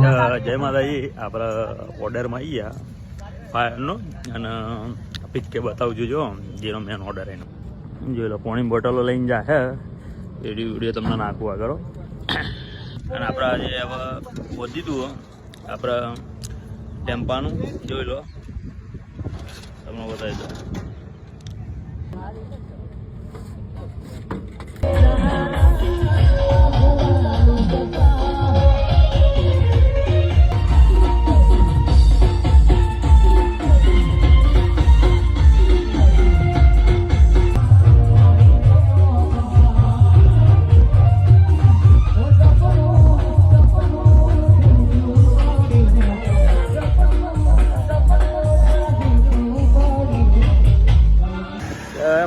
જય માતાજી. આપણે ઓર્ડરમાં આવી ગયા ફાયરનો અને પિક્ચર બતાવજો જો જેનો મેન ઓર્ડર એનો જોઈ લો. પોણી બોટલો લઈને જાય હે વિડીયો તમને નાખવા કરો. અને આપણે આજે હવે વધી દીધું આપણે ટેમ્પાનું જોઈ લો તમને બતાવી દો.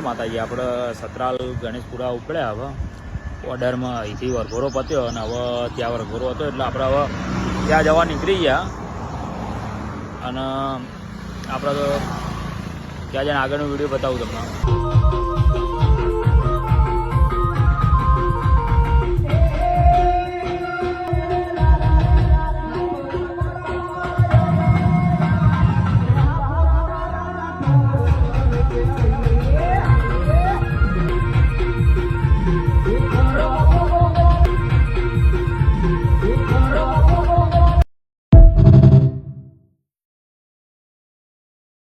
માતાજી આપણે સતરાલ ગણેશપુરા ઉપડ્યા. હવે ઓર્ડરમાં અહીંથી વરઘોરો પત્યો અને હવે ત્યાં વરઘોરો હતો એટલે આપણે હવે ત્યાં જવા નીકળી ગયા. અને આપણે તો ત્યાં જઈને આગળનો વિડીયો બતાવું તમને.